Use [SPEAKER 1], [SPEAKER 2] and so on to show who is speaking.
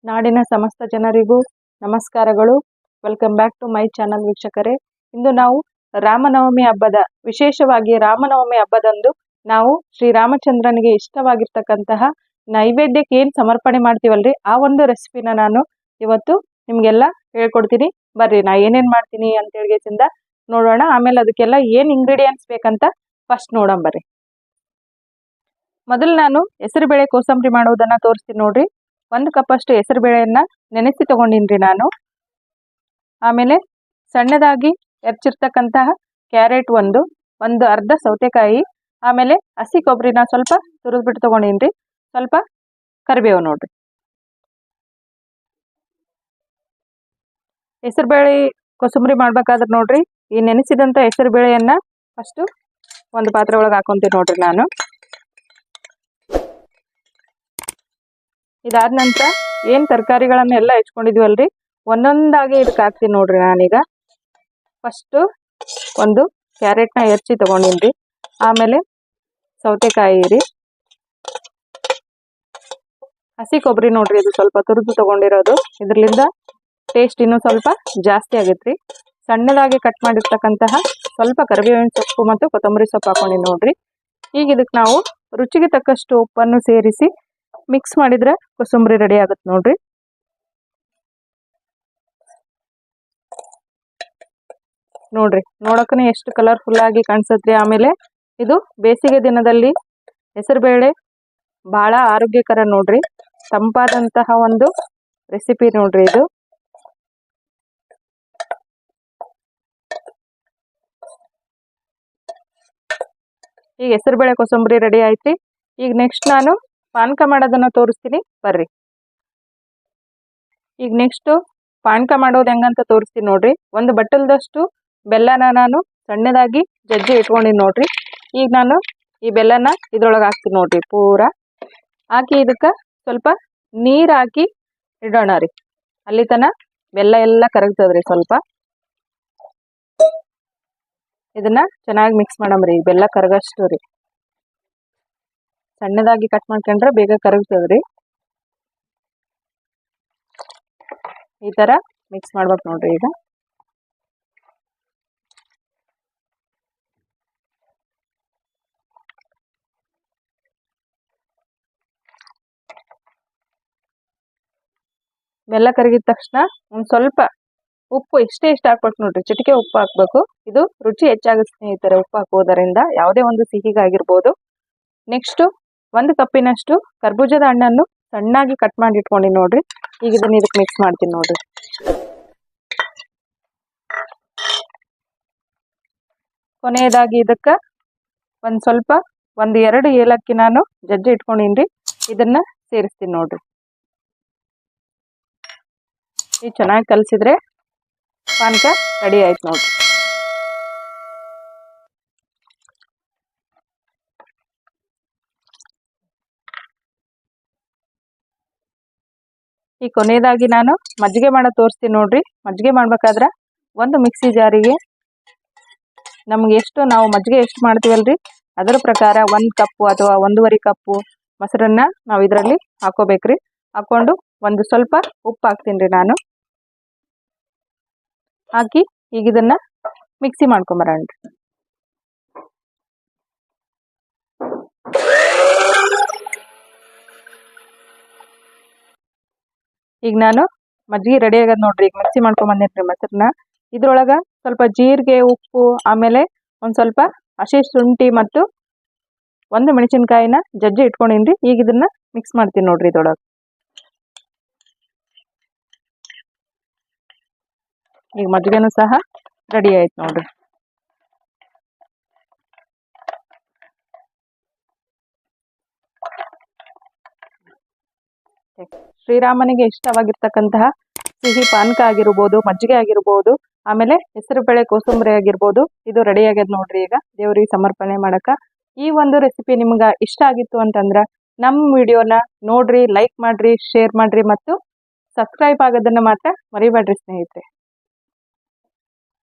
[SPEAKER 1] ನಾಡಿನ ಸಮಸ್ತ ಜನರಿಗೂ ನಮಸ್ಕಾರಗಳು. Welcome back to my channel ವೀಕ್ಷಕರೇ. ಇಂದು ನಾವು ರಾಮನವಮಿ ಹಬ್ಬದ ವಿಶೇಷವಾಗಿ ರಾಮನವಮಿ ಹಬ್ಬದಂದು ನಾವು ಶ್ರೀರಾಮಚಂದ್ರನಿಗೆ ಇಷ್ಟವಾಗಿರ್ತಕ್ಕಂತಹ ನೈವೇದ್ಯಕ್ಕೆ ಏನು ಸಮರ್ಪಣೆ ಮಾಡ್ತೀವಲ್ರಿ ಆ ಒಂದು ರೆಸಿಪಿನ ನಾನು ಇವತ್ತು ನಿಮಗೆಲ್ಲ ಹೇಳ್ಕೊಡ್ತೀನಿ. ಬರ್ರಿ ನಾ ಏನೇನು ಮಾಡ್ತೀನಿ ಅಂತ ಹೇಳಿಗೆಸಿಂದ ನೋಡೋಣ. ಆಮೇಲೆ ಅದಕ್ಕೆಲ್ಲ ಏನು ಇಂಗ್ರೀಡಿಯೆಂಟ್ಸ್ ಬೇಕಂತ ಫಸ್ಟ್ ನೋಡೋಣ ಬರ್ರಿ. ಮೊದಲು ನಾನು ಹೆಸರುಬೇಳೆ ಕೋಸಂಬರಿ ಮಾಡೋದನ್ನ ತೋರಿಸ್ತೀನಿ ನೋಡ್ರಿ. 1 ಕಪ್ ಅಷ್ಟು ಹೆಸರುಬೇಳೆಯನ್ನ ನೆನೆಸಿ ತಗೊಂಡಿನ್ರಿ ನಾನು. ಆಮೇಲೆ ಸಣ್ಣದಾಗಿ ಹೆಚ್ಚಿರ್ತಕ್ಕಂತಹ ಕ್ಯಾರೆಟ್ ಒಂದು ಅರ್ಧ ಸೌತೆಕಾಯಿ, ಆಮೇಲೆ ಹಸಿ ಕೊಬ್ಬರಿನ ಸ್ವಲ್ಪ ತುರಿದ್ಬಿಟ್ಟು ತಗೊಂಡಿನ್ರಿ. ಸ್ವಲ್ಪ ಕರಿಬೇವು ನೋಡ್ರಿ. ಹೆಸರುಬೇಳೆ ಕೋಸಂಬರಿ ಮಾಡ್ಬೇಕಾದ್ರೆ ನೋಡ್ರಿ ಈ ನೆನೆಸಿದಂಥ ಹೆಸರುಬೇಳೆಯನ್ನ ಫಸ್ಟು ಒಂದು ಪಾತ್ರೆ ಒಳಗೆ ಹಾಕೊಂತೀನಿ ನೋಡ್ರಿ ನಾನು. ಇದಾದ ನಂತರ ಏನು ತರಕಾರಿಗಳನ್ನೆಲ್ಲ ಹೆಚ್ಕೊಂಡಿದ್ವಲ್ರಿ ಒಂದೊಂದಾಗಿ ಇದಕ್ಕೆ ಹಾಕ್ತೀನಿ ನೋಡ್ರಿ ನಾನೀಗ. ಫಸ್ಟು ಒಂದು ಕ್ಯಾರೆಟ್ನ ಹೆಚ್ಚಿ ತಗೊಂಡಿನ್ರಿ. ಆಮೇಲೆ ಸೌತೆಕಾಯಿ ರೀ, ಹಸಿ ಕೊಬ್ಬರಿ ನೋಡ್ರಿ, ಇದು ಸ್ವಲ್ಪ ತುರಿದು ತಗೊಂಡಿರೋದು. ಇದರಿಂದ ಟೇಸ್ಟ್ ಇನ್ನೂ ಸ್ವಲ್ಪ ಜಾಸ್ತಿ ಆಗೈತ್ರಿ. ಸಣ್ಣದಾಗಿ ಕಟ್ ಮಾಡಿರ್ತಕ್ಕಂತಹ ಸ್ವಲ್ಪ ಕರಿಬೇವಿನ ಸೊಪ್ಪು ಮತ್ತು ಕೊತ್ತಂಬರಿ ಸೊಪ್ಪು ಹಾಕೊಂಡಿನಿ ನೋಡ್ರಿ. ಈಗ ಇದಕ್ಕೆ ನಾವು ರುಚಿಗೆ ತಕ್ಕಷ್ಟು ಉಪ್ಪನ್ನು ಸೇರಿಸಿ ಮಿಕ್ಸ್ ಮಾಡಿದ್ರೆ ಕೋಸಂಬರಿ ರೆಡಿ ಆಗುತ್ತೆ ನೋಡ್ರಿ. ನೋಡ್ರಿ ನೋಡಕ್ಕನೆ ಎಷ್ಟು ಕಲರ್ಫುಲ್ ಆಗಿ ಕಾಣಿಸತ್ರಿ. ಆಮೇಲೆ ಇದು ಬೇಸಿಗೆ ದಿನದಲ್ಲಿ ಹೆಸರುಬೇಳೆ ಬಹಳ ಆರೋಗ್ಯಕರ ನೋಡ್ರಿ. ತಂಪಾದಂತಹ ಒಂದು ರೆಸಿಪಿ ನೋಡ್ರಿ ಇದು. ಈಗ ಹೆಸರುಬೇಳೆ ಕೋಸಂಬರಿ ರೆಡಿ ಆಯ್ತು. ಈಗ ನೆಕ್ಸ್ಟ್ ನಾನು ಪಾನಕ ಮಾಡೋದನ್ನ ತೋರಿಸ್ತೀನಿ ಬರ್ರಿ. ಈಗ ನೆಕ್ಸ್ಟ್ ಪಾನಕ ಮಾಡೋದು ಹೆಂಗಂತ ತೋರಿಸ್ತೀನಿ ನೋಡ್ರಿ. ಒಂದು ಬಟ್ಟಲದಷ್ಟು ಬೆಲ್ಲನ ನಾನು ಸಣ್ಣದಾಗಿ ಜಜ್ಜಿ ಇಟ್ಕೊಂಡಿನಿ ನೋಡ್ರಿ. ಈಗ ನಾನು ಈ ಬೆಲ್ಲನ ಇದ್ರೊಳಗೆ ಹಾಕ್ತೀನಿ ನೋಡ್ರಿ. ಪೂರಾ ಹಾಕಿ ಇದಕ್ಕೆ ಸ್ವಲ್ಪ ನೀರು ಹಾಕಿ ಇಡೋಣ ರೀ. ಅಲ್ಲಿ ತನ ಬೆಲ್ಲ ಎಲ್ಲ ಕರಗ್ತದ್ರಿ. ಸ್ವಲ್ಪ ಇದನ್ನ ಚೆನ್ನಾಗಿ ಮಿಕ್ಸ್ ಮಾಡಮ್ರಿ. ಬೆಲ್ಲ ಕರಗಷ್ಟು ರೀ. ಸಣ್ಣದಾಗಿ ಕಟ್ ಮಾಡ್ಕೊಂಡ್ರೆ ಬೇಗ ಕರಗ್ತದ್ರಿ. ಈ ತರ ಮಿಕ್ಸ್ ಮಾಡ್ಬೇಕು ನೋಡ್ರಿ. ಈಗ ಬೆಲ್ಲ ಕರಗಿದ ತಕ್ಷಣ ಒಂದು ಸ್ವಲ್ಪ ಉಪ್ಪು ಇಷ್ಟೇ ಹಾಕ್ಬೇಕು ನೋಡ್ರಿ. ಚಿಟಿಕೆ ಉಪ್ಪು ಹಾಕ್ಬೇಕು. ಇದು ರುಚಿ ಹೆಚ್ಚಾಗುತ್ತೆ ಸ್ನೇಹಿತರೆ ಉಪ್ಪು ಹಾಕೋದರಿಂದ, ಯಾವುದೇ ಒಂದು ಸಿಹಿಗಾಗಿರ್ಬೋದು. ನೆಕ್ಸ್ಟ್ 1 ಕಪ್ಪಿನಷ್ಟು ಕರ್ಬೂಜದ ಹಣ್ಣನ್ನು ಸಣ್ಣಾಗಿ ಕಟ್ ಮಾಡಿ ಇಟ್ಕೊಂಡು ನೋಡ್ರಿ. ಈಗ ಇದನ್ನ ಇದಕ್ಕೆ ಮಿಕ್ಸ್ ಮಾಡ್ತೀನಿ ನೋಡ್ರಿ. ಕೊನೆಯದಾಗಿ ಇದಕ್ಕೆ ಒಂದು 2 ಏಲಕ್ಕಿ ನಾನು ಜಜ್ಜಿ ಇಟ್ಕೊಂಡಿನ್ರಿ. ಇದನ್ನ ಸೇರಿಸ್ತೀನಿ ನೋಡ್ರಿ. ಈಗ ಚೆನ್ನಾಗಿ ಕಲಸಿದ್ರೆ ಪಾನಕ ರೆಡಿ ಆಯ್ತು ನೋಡ್ರಿ. ಈ ಕೊನೆಯದಾಗಿ ನಾನು ಮಜ್ಜಿಗೆ ಮಾಡೋದು ತೋರಿಸ್ತೀನಿ ನೋಡ್ರಿ. ಮಜ್ಜಿಗೆ ಮಾಡ್ಬೇಕಾದ್ರೆ ಒಂದು ಮಿಕ್ಸಿ ಜಾರಿಗೆ ನಮ್ಗೆ ಎಷ್ಟು ನಾವು ಮಜ್ಜಿಗೆ ಎಷ್ಟು ಮಾಡ್ತೀವಲ್ರಿ ಅದರ ಪ್ರಕಾರ 1 ಕಪ್ಪು ಅಥವಾ 1.5 ಕಪ್ಪು ಮೊಸರನ್ನ ನಾವು ಇದರಲ್ಲಿ ಹಾಕೋಬೇಕ್ರಿ. ಹಾಕೊಂಡು ಒಂದು ಸ್ವಲ್ಪ ಉಪ್ಪು ಹಾಕ್ತೀನಿ ರೀ ನಾನು. ಹಾಕಿ ಈಗ ಇದನ್ನ ಮಿಕ್ಸಿ ಮಾಡ್ಕೊಂಬರೋಣ್ರಿ. ಈಗ ನಾನು ಮಜ್ಜಿಗೆ ರೆಡಿ ಆಗದ್ ನೋಡ್ರಿ. ಈಗ ಮಿಕ್ಸಿ ಮಾಡ್ಕೊಂಡ್ ಬಂದಿನ್ರಿ ಮೊಸರನ್ನ. ಇದ್ರೊಳಗ ಸ್ವಲ್ಪ ಜೀರಿಗೆ, ಉಪ್ಪು, ಆಮೇಲೆ ಒಂದ್ ಸ್ವಲ್ಪ ಹಸಿ ಶುಂಠಿ ಮತ್ತು 1 ಮೆಣಸಿನಕಾಯಿನ ಜಜ್ಜಿ ಇಟ್ಕೊಂಡಿನ್ರಿ. ಈಗ ಇದನ್ನ ಮಿಕ್ಸ್ ಮಾಡ್ತೀನಿ ನೋಡ್ರಿ ಇದ್ರೊಳಗೆ. ಈಗ ಮಜ್ಜಿಗೆನೂ ಸಹ ರೆಡಿ ಆಯ್ತು ನೋಡ್ರಿ. ಶ್ರೀರಾಮನಿಗೆ ಇಷ್ಟವಾಗಿರ್ತಕ್ಕಂತಹ ಸಿಹಿ ಪಾನಕ ಆಗಿರ್ಬೋದು, ಮಜ್ಜಿಗೆ ಆಗಿರ್ಬೋದು, ಆಮೇಲೆ ಹೆಸರುಬೇಳೆ ಕೋಸಂಬರಿ ಆಗಿರ್ಬೋದು, ಇದು ರೆಡಿ ಆಗ್ಯದ ನೋಡ್ರಿ. ಈಗ ದೇವ್ರಿಗೆ ಸಮರ್ಪಣೆ ಮಾಡಕ ಈ ಒಂದು ರೆಸಿಪಿ ನಿಮ್ಗೆ ಇಷ್ಟ ಆಗಿತ್ತು ಅಂತಂದ್ರೆ ನಮ್ಮ ವಿಡಿಯೋನ ನೋಡ್ರಿ, ಲೈಕ್ ಮಾಡ್ರಿ, ಶೇರ್ ಮಾಡ್ರಿ ಮತ್ತು ಸಬ್ಸ್ಕ್ರೈಬ್ ಆಗೋದನ್ನ ಮಾತ್ರ ಮರಿಬೇಡ್ರಿ ಸ್ನೇಹಿತರೆ.